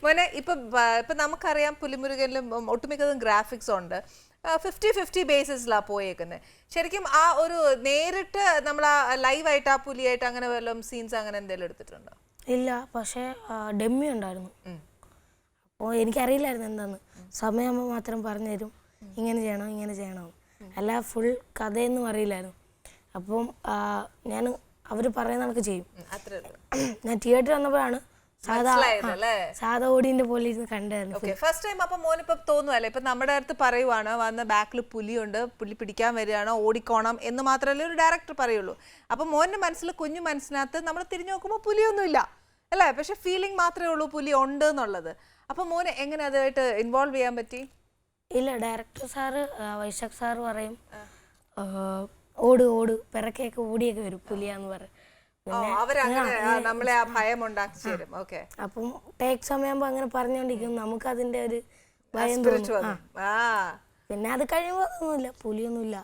മോനെ ഇപ്പൊ നമുക്കറിയാം പുലിമുരുകനിലും ഒട്ടുമിക്കതും ഗ്രാഫിക്സ് ഉണ്ട്. 50-50 ബേസിസിലാണ് പോയേക്കുന്നത്. ശരിക്കും ആ ഒരു നേരിട്ട് നമ്മൾ ആ ലൈവായിട്ട് ആ പുലിയായിട്ട് അങ്ങനെ വല്ലതും സീൻസ് അങ്ങനെ എന്തെങ്കിലും എടുത്തിട്ടുണ്ടോ? ഇല്ല, പക്ഷേ ഡെമ്മി ഉണ്ടായിരുന്നു. അപ്പോൾ എനിക്കറിയില്ലായിരുന്നു എന്താന്ന്. സമയമാകുമ്പോൾ മാത്രം പറഞ്ഞു തരും, ഇങ്ങനെ ചെയ്യണം ഇങ്ങനെ ചെയ്യണം, അല്ല ഫുൾ കഥയൊന്നും അറിയില്ലായിരുന്നു. അപ്പം ഞാൻ അവർ പറയുന്ന കണക്ക് ചെയ്യും. ഞാൻ തിയേറ്ററിൽ വന്നപ്പോഴാണ് സാധാ ഓടിന്റെ പോലെ ഇരുന്ന് കണ്ടായിരുന്നു. ഫസ്റ്റ് ടൈം അപ്പൊ മോനിപ്പോ തോന്നുവല്ലേ, ഇപ്പൊ നമ്മുടെ അടുത്ത് പറയുവാണ് വന്ന ബാക്കിൽ പുലിയുണ്ട്, പുലി പിടിക്കാൻ വരികയാണോ, ഓടിക്കോണം എന്ന് മാത്രമല്ലേ ഒരു ഡയറക്ടർ പറയുള്ളൂ. അപ്പൊ മോന്റെ മനസ്സിൽ കുഞ്ഞു മനസ്സിനകത്ത് നമ്മൾ തിരിഞ്ഞു നോക്കുമ്പോൾ പുലിയൊന്നുമില്ല അല്ലേ, പക്ഷെ ഫീലിംഗ് മാത്രമേ ഉള്ളൂ പുലി ഉണ്ട് എന്നുള്ളത്. അപ്പൊ മോന് എങ്ങനെ അതുമായിട്ട് ഇൻവോൾവ് ചെയ്യാൻ പറ്റി? ഇല്ല, ഡയറക്ടർ സാറ് വൈശാഖ് സാറ് പറയും ഓട് ഓട് പിറക്കെയൊക്കെ ഓടിയൊക്കെ വരും പുലിയാന്ന് പറയും. അപ്പം ടേക്ക് സമയമാകുമ്പോ അങ്ങനെ പറഞ്ഞോണ്ടിരിക്കും, നമുക്ക് അതിന്റെ ഒരു ഭയം തോന്നും. പിന്നെ അത് കഴിയുമ്പോ ഒന്നുമില്ല, പുലിയൊന്നുമില്ല.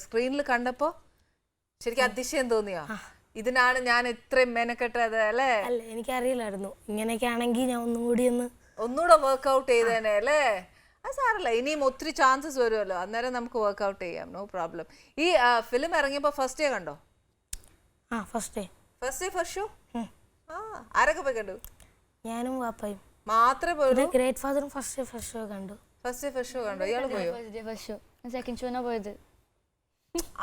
സ്ക്രീനിൽ കണ്ടപ്പോ ശരിക്കും അതിശയം തോന്നിയോ, ഇതിനാണ് ഞാൻ ഇത്രയും മെനക്കെട്ടത് അല്ലേ? അല്ല, എനിക്കറിയില്ലായിരുന്നു ഇങ്ങനെയൊക്കെ ആണെങ്കിൽ ഞാൻ ഒന്നുകൂടെ വർക്ക്ഔട്ട് ചെയ്തേനെ അല്ലേ? അത് സാരല്ല, ഇനിയും ഒത്തിരി ചാൻസസ് വരുമല്ലോ, അന്നേരം നമുക്ക് വർക്ക്ഔട്ട് ചെയ്യാം, നോ പ്രോബ്ലം. ഈ ഫിലിം ഇറങ്ങിയപ്പോ ഫസ്റ്റ് ഡേ കണ്ടോ? First show. ആരൊക്കെ പോയി കണ്ടു? ഞാനും വാപ്പയും മാത്രമേ പോയുള്ളൂ. ഗ്രേറ്റ് ഫാദറും ഫസ്റ്റ് ഷോ കണ്ടു. ഫസ്റ്റ് ഷോ കണ്ടോ? ഇയാള് പോയോ? സെക്കൻഡ് ഷോനാ പോയത്.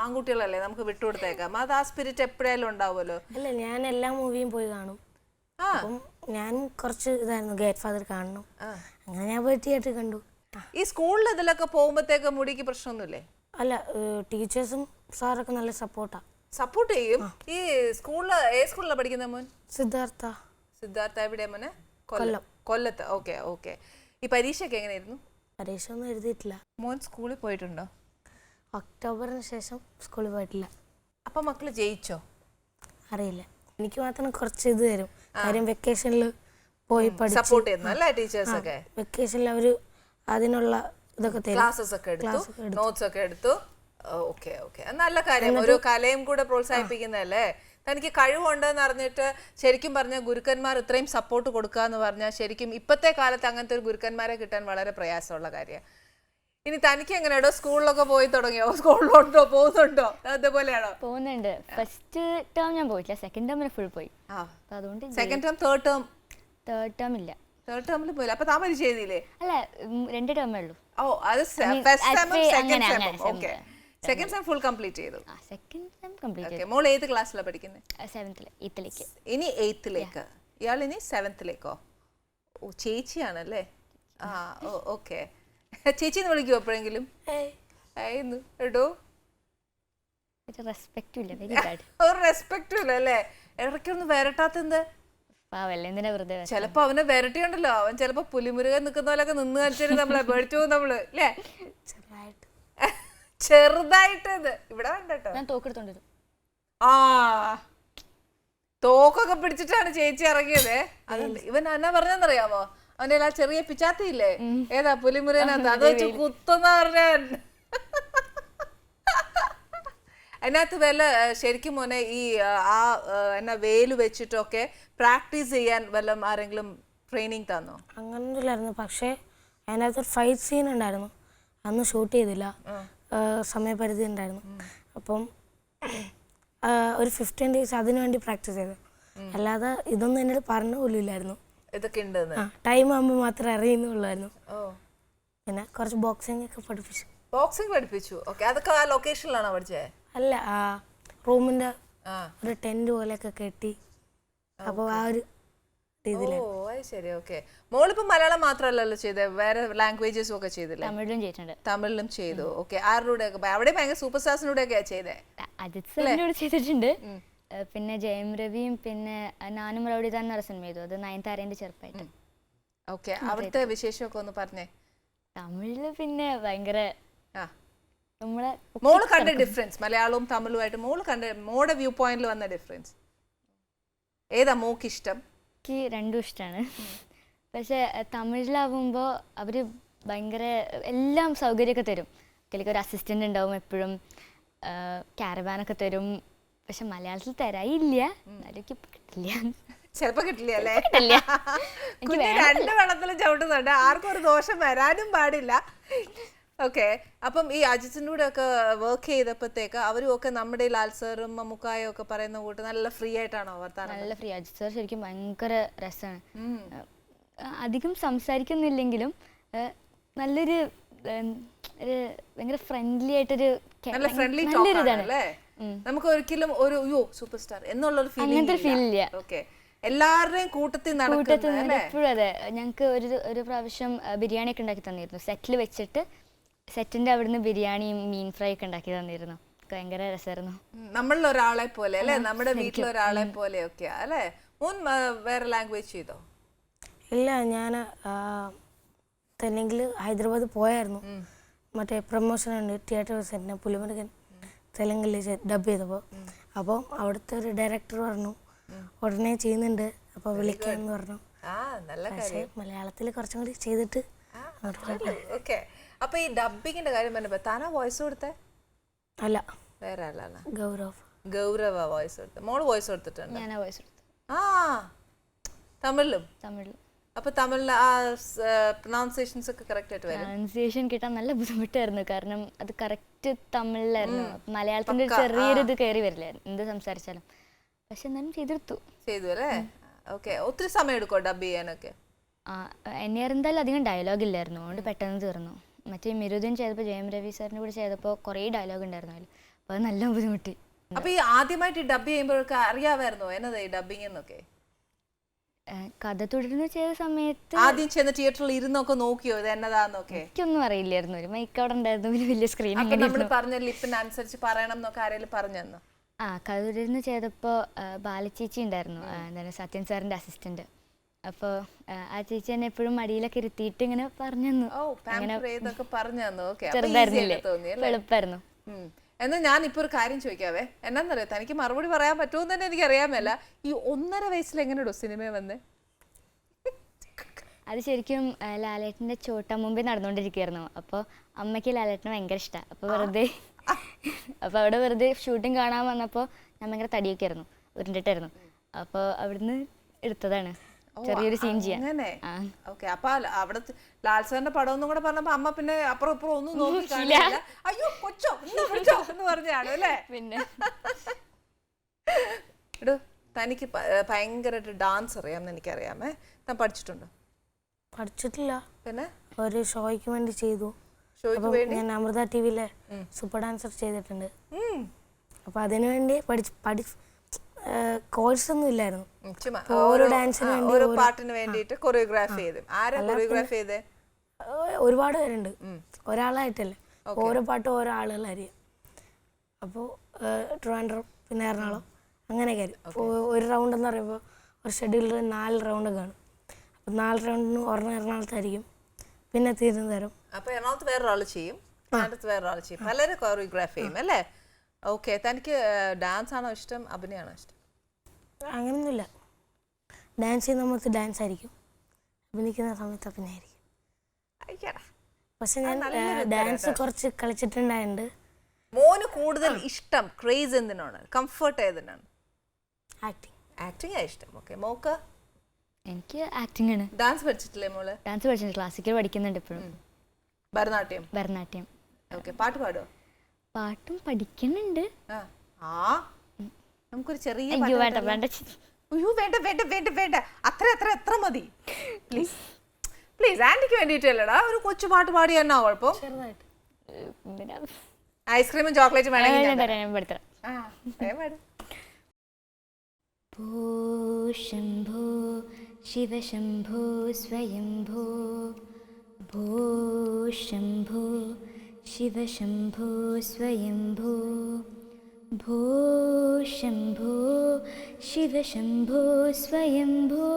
ആൺകുട്ടികളല്ലേ, നമുക്ക് വിട്ടുകൊടുത്തേക്കാം, അത് ആ സ്പിരിറ്റ് എപ്പോഴായാലും ഉണ്ടാവുമല്ലോ. അല്ല, ഞാൻ എല്ലാ മൂവിയും പോയി കാണും. അപ്പം ഞാൻ കുറച്ച് ഇതായിരുന്നു ഗ്രേറ്റ് ഫാദർ കാണണം, അങ്ങനെ ഞാൻ പോയി തിയേറ്ററിൽ കണ്ടു. ഈ സ്കൂളിൽ ഇതിലൊക്കെ പോകുമ്പോഴത്തേക്ക് മുടിക്ക് പ്രശ്നമൊന്നുമില്ലേ? അല്ല, ടീച്ചേഴ്സും സാറൊക്കെ നല്ല സപ്പോർട്ട് ചെയ്യും. ഈ സ്കൂളില് ഏത് സ്കൂളിലാണ് പഠിക്കുന്ന മോൻ? സിദ്ധാർത്ഥ. എവിടെയാ മോനെ? കൊല്ലത്ത്. ഓക്കെ. ഈ പരീക്ഷയൊക്കെ എങ്ങനെയായിരുന്നു? പരീക്ഷ ഒന്നും എഴുതിയിട്ടില്ല. മോൻ സ്കൂളിൽ പോയിട്ടുണ്ടോ? ഒക്ടോബറിന് ശേഷം സ്കൂളിൽ പോയിട്ടില്ല. അപ്പൊ മക്കള് ജയിച്ചോ? അറിയില്ല, എനിക്ക് മാത്രം കുറച്ച് ഇത് തരും. കാര്യം വെക്കേഷനിൽ പോയി സപ്പോർട്ട് ചെയ്യുന്നു അല്ലേ ടീച്ചേഴ്സ് ഒക്കെ? വെക്കേഷനിൽ അവര് അതിനുള്ള ഇതൊക്കെ തരും, ക്ലാസ്സസ് ഒക്കെ എടുത്തു, നോട്ട്സ് ഒക്കെ എടുത്തു. ഓക്കെ. നല്ല കാര്യം, ഒരു കലയും കൂടെ പ്രോത്സാഹിപ്പിക്കുന്നതല്ലേ. തനിക്ക് കഴിവുണ്ടെന്ന് അറിഞ്ഞിട്ട് ശരിക്കും പറഞ്ഞാൽ ഗുരുക്കന്മാർ ഇത്രയും സപ്പോർട്ട് കൊടുക്കുക എന്ന് പറഞ്ഞാൽ ശരിക്കും ഇപ്പോഴത്തെ കാലത്ത് അങ്ങനത്തെ ഒരു ഗുരുക്കന്മാരെ കിട്ടാൻ വളരെ പ്രയാസമുള്ള കാര്യം. ഇനി തനിക്ക് എങ്ങനെയാണോ സ്കൂളിലൊക്കെ പോയി തുടങ്ങിയോ? സ്കൂളിലോട്ടോ പോകുന്നുണ്ടോ? അതുപോലെയാണോ? പോകുന്നുണ്ട്. ഫസ്റ്റ് ടേം ഞാൻ പോയിട്ടില്ല, സെക്കൻഡ് ടേമിന് ഫുൾ പോയി. അതുകൊണ്ട് സെക്കൻഡ് ടേം തേർഡ് ടേം ഇല്ല. തേർഡ് ടേമിൽ പോയില്ല. അപ്പൊ താൻ പരീക്ഷ എഴുതിയില്ലേ? അല്ല, 2 ടേമേ ഉള്ളൂ. അത് സെക്കൻഡ് സെം ഫുൾ കംപ്ലീറ്റ് ചെയ്തു. സെക്കൻഡ് സെം കംപ്ലീറ്റ് ചെയ്തു. മോൾ ഏത് ക്ലാസ്സിലാണ് പഠിക്കുന്നത്? 7th. ഇനി 8th. ഇയാൾ ഇനി 7th. ഓ, ചേച്ചിയാണല്ലേ? ഓക്കെ. ചേച്ചിന്ന് വിളിക്കുവോ എപ്പോഴെങ്കിലും? കേട്ടോ, ഒരു റെസ്പെക്റ്റും ഇല്ല അല്ലേ? ഇടയ്ക്കൊന്നും വരട്ടാത്തെന്ത്? ചെലപ്പോ അവനെ വരട്ടിയുണ്ടല്ലോ, അവൻ ചെലപ്പോ പുലിമുരുകൻ നിക്കുന്ന പോലൊക്കെ നിന്ന് കളിച്ചിട്ട് നമ്മളെ പേടിച്ചു നമ്മള് അല്ലേ? ചെറുതായിട്ട് ഇവിടെ വേണ്ടട്ടോ. തോക്കൊക്കെ പിടിച്ചിട്ടാണ് ചേച്ചി ഇറങ്ങിയത്. ഇവൻ എന്നാ പറഞ്ഞെന്നറിയാമോ? അവന്റെ എല്ലാ ചെറിയ പിച്ചാത്തിയില്ലേ, ഏതാ പുലിമുരുകനകത്ത്, അത് വെച്ച് കുത്തുന്ന പറഞ്ഞാൻ. അതിനകത്ത് വല്ല ശരിക്കും മോനെ ഈ എന്നാ വെയില് വെച്ചിട്ടൊക്കെ പ്രാക്ടീസ് ചെയ്യാൻ വല്ല ആരെങ്കിലും ട്രെയിനിങ് തന്നോ? അങ്ങനൊന്നുമില്ലായിരുന്നു, പക്ഷേ അതിനകത്തൊരു ഫൈറ്റ് സീൻ ഉണ്ടായിരുന്നു, അന്ന് ഷൂട്ട് ചെയ്തില്ല, സമയപരിധി ഉണ്ടായിരുന്നു. അപ്പം ഒരു 15 days അതിനു വേണ്ടി പ്രാക്ടീസ് ചെയ്തു, അല്ലാതെ ഇതൊന്നും എന്നോട് പറഞ്ഞു പോലും ഇല്ലായിരുന്നു. ഇതൊക്കെ ഉണ്ട് ടൈം ആകുമ്പോൾ മാത്രമേ അറിയുന്നുള്ളായിരുന്നു. പിന്നെ കുറച്ച് ബോക്സിംഗ് ഒക്കെ പഠിപ്പിച്ചു. ബോക്സിംഗ് പഠിപ്പിച്ചു. ഓക്കെ. അതൊക്കെ ആ ലൊക്കേഷനിലാണോ പഠിച്ചത്? അല്ല, റൂമിന്റെ ഒരു ടെന്റ് പോലെയൊക്കെ കെട്ടി, അപ്പൊ ആ ഒരു രീതിയിലാണ്. ഓ, അത് ശരി. ഓക്കെ. മോളിപ്പോ മലയാളം മാത്രമല്ലല്ലോ ചെയ്തേ, വേറെ ലാംഗ്വേജസും ഒക്കെ ചെയ്തില്ലേ? തമിഴിലും ചെയ്തു. ഓക്കെ. ആരുടെ ഒക്കെ അവിടെ ഭയങ്കര സൂപ്പർ സ്റ്റാർസിനൂടെ ഒക്കെയാ ചെയ്തേ? അജിത് സാറിനോട് ചെയ്തിട്ടുണ്ട്, പിന്നെ ജയം രവിയും, പിന്നെ നാനും റൗഡിദാൻ എന്ന സിനിമ ചെയ്തു, അത് 9th ആരേന്റെ ചെറുപ്പായിട്ട്. ഓക്കെ. അവിടുത്തെ വിശേഷമൊക്കെ ഒന്ന് പറഞ്ഞേ. തമിഴില് പിന്നെ ഭയങ്കര മോള് കണ്ട ഡിഫറൻസ് മലയാളവും തമിഴുമായിട്ട് മോളുടെ വ്യൂ പോയിന്റിൽ വന്ന ഡിഫറൻസ് ഏതാ മോക്ക് ഇഷ്ടം? എനിക്ക് രണ്ടും ഇഷ്ടമാണ്. പക്ഷെ തമിഴിലാവുമ്പോൾ അവർ ഭയങ്കര എല്ലാം സൗകര്യമൊക്കെ തരും. ഒരു അസിസ്റ്റൻ്റ് ഉണ്ടാവും എപ്പോഴും, ക്യാരവാനൊക്കെ തരും. പക്ഷെ മലയാളത്തിൽ തരായില്ല, എന്നാലും കിട്ടില്ല. ചിലപ്പോ കിട്ടില്ല അല്ലേ? കിട്ടില്ല. കുഞ്ഞ് 2 വെള്ളത്തിലും ചവിട്ടുന്നുണ്ട്, ആർക്കും ഒരു ദോഷം വരാനും പാടില്ല. ഓക്കെ, അപ്പം ഈ അജിത്തിന്റെ കൂടെ ഒക്കെ വർക്ക് ചെയ്തപ്പോഴത്തേക്ക് അവരും ഒക്കെ നമ്മുടെ ലാൽ സാറും മമ്മൂക്കായും ഒക്കെ പറയുന്ന കൂട്ട് നല്ല ഫ്രീ ആയിട്ടാണോ വർത്താനം? നല്ല ഫ്രീ. അജിത് സാർ ശരിക്കും ഭയങ്കര രസമാണ്. അധികം സംസാരിക്കുന്നില്ലെങ്കിലും നല്ലൊരു ഭയങ്കര ഫ്രണ്ട്ലി ആയിട്ടൊരു നല്ലൊരു ഇതാണ്. നമുക്ക് ഒരിക്കലും ഒരു സൂപ്പർ സ്റ്റാർ എന്നുള്ളൊരു അങ്ങനത്തെ ഫീൽ ഇല്ല. ഓക്കെ, എല്ലാവരുടെയും കൂട്ടത്തിൽ എപ്പോഴും. അതെ, ഞങ്ങൾക്ക് ഒരു പ്രാവശ്യം ബിരിയാണി ഒക്കെ ഉണ്ടാക്കി തന്നിരുന്നു. സെറ്റിൽ വെച്ചിട്ട് സെറ്റിന്റെ അവിടുന്ന് ബിരിയാണിയും മീൻ ഫ്രൈ ഒക്കെ ഉണ്ടാക്കി തന്നിരുന്നു. ഭയങ്കര രസമായിരുന്നു. നമ്മളിൽ ഒരാളെ പോലെ അല്ലേ, നമ്മുടെ വീട്ടിലൊരാളെ പോലെയൊക്കെയാ അല്ലേ? വേറെ ലാംഗ്വേജ് ചെയ്തോ? ഇല്ല, ഞാൻ തെലുങ്കിൽ ഹൈദരാബാദ് പോയായിരുന്നു. മറ്റേ പ്രൊമോഷൻ ഉണ്ട്, തിയേറ്റർ സെറ്റിന് പുലിമുരുകൻ തെലുങ്കിൽ ഡബ് ചെയ്തപ്പോൾ. അപ്പോൾ അവിടുത്തെ ഒരു ഡയറക്ടർ പറഞ്ഞു ഉടനെ ചെയ്യുന്നുണ്ട്, അപ്പോൾ വിളിക്കാമെന്ന് പറഞ്ഞു. പക്ഷേ മലയാളത്തിൽ കുറച്ചും കൂടി ചെയ്തിട്ട്. ഓക്കെ, അപ്പൊ ഈ ഡബിങ്ങിന്റെ കാര്യം പറഞ്ഞപ്പോ താനാ വോയിസ് കൊടുത്തേ? അല്ല, വേറെ ആളാണ്. ഗൗരവ വോയിസ് കൊടുത്തത്. മോള് വോയിസ് കൊടുത്തിട്ടുണ്ട്? ഞാൻ വോയിസ് കൊടുത്തു. തമിഴിലും? തമിഴിലും. അപ്പൊ തമിഴിൽ ആ പ്രൊനൗൺസിയേഷൻസ് ഒക്കെ കറക്റ്റ് ആയിട്ട് വരും? പ്രൊനൗൺസിയേഷൻ കിട്ടാൻ നല്ല ബുദ്ധിമുട്ടായിരുന്നു, കാരണം അത് കറക്റ്റ് തമിഴിലായിരുന്നു. മലയാളത്തിന്റെ ഒരു ചെറിയൊരു ഇത് കയറി വരില്ലായിരുന്നു എന്ത് സംസാരിച്ചാലും. പക്ഷെ എന്നാലും ചെയ്തു അല്ലേ? ഓക്കെ, ഒത്തിരി സമയം എടുക്കോ ഡബ് ചെയ്യാനൊക്കെ? എന്നെ എന്തായാലും അധികം ഡയലോഗ് ഇല്ലായിരുന്നു, അതുകൊണ്ട് പെട്ടെന്ന് തീർന്നു. മറ്റേ മിരുദൻ ചെയ്തപ്പോൾ ജയം രവി സാറിന്റെ കൂടെ ചെയ്തപ്പോൾ കുറേ ഡയലോഗ് ഉണ്ടായിരുന്നു അതിൽ, അപ്പോൾ അത് നല്ല ബുദ്ധിമുട്ടി. അപ്പൊ ഈ ആദ്യമായിട്ട് ഡബ് ചെയ്യുമ്പോഴൊക്കെ അറിയാമായിരുന്നോ എന്നതാ ഈ ഡബിങ് എന്നൊക്കെ? കഥ തുടരുന്ന ചെയ്ത സമയത്ത് ആദ്യം ചെന്ന് തിയേറ്ററിൽ ഇരുന്നൊക്കെ നോക്കിയോ ഇത് എന്നതാന്നൊക്കെ? എനിക്കൊന്നും അറിയില്ലായിരുന്നു. ഒരു മൈക്ക് അവിടെ ഉണ്ടായിരുന്നു, വലിയ സ്ക്രീൻ. നമ്മൾ പറഞ്ഞ ലിപ്പിനനുസരിച്ച് പറയണം എന്നൊക്കെ ആരെങ്കിലും പറഞ്ഞു തന്നോ? കഥ തുടരുന്ന ചെയ്തപ്പോൾ ബാലച്ചേച്ചി ഉണ്ടായിരുന്നു, എന്താണ് സത്യൻ സാറിന്റെ അസിസ്റ്റന്റ്. അപ്പോൾ ആ ചേച്ചി എന്നെ എപ്പോഴും മടിയിലൊക്കെ ഇരുത്തിയിട്ട് ഇങ്ങനെ പറഞ്ഞു തന്നു. ചെറുതായിരുന്നില്ലേ, എളുപ്പമായിരുന്നു. എന്നാൽ ഞാൻ ഇപ്പൊ ഒരു കാര്യം ചോദിക്കാവേ, എന്നാന്നറിയാം, തനിക്ക് മറുപടി പറയാൻ പറ്റുമെന്ന് തന്നെ എനിക്ക് അറിയാമല്ല. ഈ 1.5 വയസ്സിൽ എങ്ങനെയാണോ സിനിമ വന്നേ? അത് ശരിക്കും ലാലേട്ടൻ്റെ ചോട്ടാമുമ്പേ നടന്നുകൊണ്ടിരിക്കുകയായിരുന്നു. അപ്പോൾ അമ്മയ്ക്ക് ലാലേട്ടന് ഭയങ്കര ഇഷ്ടമാണ്. അപ്പോൾ അവിടെ വെറുതെ ഷൂട്ടിങ് കാണാൻ വന്നപ്പോൾ ഞാൻ ഭയങ്കര തടിയൊക്കെ ആയിരുന്നു, ഉരുണ്ടിട്ടായിരുന്നു. അപ്പോൾ അവിടുന്ന് എടുത്തതാണ് ചെറിയൊരു സീൻ ചെയ്യാൻ. അപ്പൊ അവിടുത്തെ ലാൽ സാറിന്റെ പടം ഒന്നും കൂടെ പറഞ്ഞപ്പോ അമ്മ പിന്നെ അപ്പുറം ഇപ്പുറം ഒന്നും നോക്കി കാണില്ല, അയ്യോ കൊച്ചോ എന്ന് പറഞ്ഞാണ് അല്ലേ? പിന്നെ തനിക്ക് ഭയങ്കരമായിട്ട് ഡാൻസ് അറിയാമെന്ന് എനിക്കറിയാമേ. താൻ പഠിച്ചിട്ടുണ്ടോ? പഠിച്ചിട്ടില്ല, പിന്നെ ഒരു ഷോയ്ക്ക് വേണ്ടി ചെയ്തു. ഞാൻ അമൃത ടിവിയിലെ സൂപ്പർ ഡാൻസർ ചെയ്തിട്ടുണ്ട്. അപ്പൊ അതിനു വേണ്ടി കോഴ്സ് ഒന്നും ഇല്ലായിരുന്നു, ഓരോ ഡാൻസിന് വേണ്ടി ഓരോ പാട്ടിന് വേണ്ടിയിട്ട് കൊറിയോഗ്രാഫി ചെയ്തു. ആരാ കൊറിയോഗ്രാഫി ചെയ്തേ? ഒരുപാട് പേരുണ്ട്, ഒരാളായിട്ടല്ല, ഓരോ പാട്ടും ഓരോ ആളുകളായിരിക്കും. അപ്പോൾ ട്രിവാൻഡ്രം പിന്നെ എറണാകുളം അങ്ങനെയൊക്കെ. ഒരു റൗണ്ട് എന്ന് പറയുമ്പോൾ ഒരു ഷെഡ്യൂളിൽ 4 റൗണ്ട് കാണും. അപ്പം 4 റൗണ്ടിന് ഒരെണ്ണം എറണാകുളത്തായിരിക്കും, പിന്നെ തിരുവനന്തപുരം. അപ്പോൾ എറണാകുളത്ത് വേറൊരാൾ ചെയ്യും, വേറൊരാൾ ചെയ്യും, പലരും കൊറിയോഗ്രാഫി ചെയ്യും അല്ലേ? ഓക്കെ, തനിക്ക് ഡാൻസ് ആണോ ഇഷ്ടം, അഭിനയമാണോ ഇഷ്ടം? അങ്ങനെയൊന്നുമില്ല, ഡാൻസ് ചെയ്യുന്ന സമയത്ത് ഡാൻസ് ആയിരിക്കും, അഭിനയിക്കുന്ന സമയത്ത് അഭിനയമായിരിക്കും. പക്ഷെ ഞാൻ ഡാൻസ് കുറച്ച് കളിച്ചിട്ടുണ്ടായിട്ടുണ്ട്. മോന് കൂടുതൽ ഇഷ്ടം ക്രേസ് എന്തിനാണ്, കംഫർട്ട് ഏതിനാണ്? ആക്ടിങ് ഇഷ്ടം. Okay, mock? എനിക്ക് ആക്ടിങ് ആണ്. ഡാൻസ് പഠിച്ചിട്ടില്ലേ മോള്? ഡാൻസ് പഠിച്ചിട്ടുണ്ട്, ക്ലാസിക്കൽ പഠിക്കുന്നുണ്ട് ഇപ്പോഴും. ഭരതനാട്യം. ഓക്കെ, പാട്ട് പാടുമോ? പാട്ടും പഠിക്കുന്നുണ്ട്. നമുക്കൊരു ചെറിയ വേണ്ട, അത്ര മതി പ്ലീസ്. ആന്റിക്ക് വേണ്ടിട്ടല്ലടാ, ഒരു കൊച്ചു പാട്ട് പാടി എന്നാ കുഴപ്പം? ഐസ്ക്രീമും ചോക്ലേറ്റും വേണമെങ്കിൽ ശംഭോ ശിവശംഭോ സ്വയംഭോ, ഭോ ശംഭോ ശിവശംഭോ സ്വയംഭോ, ഭോ ശംഭോ ശിവശംഭോ സ്വയംഭോ,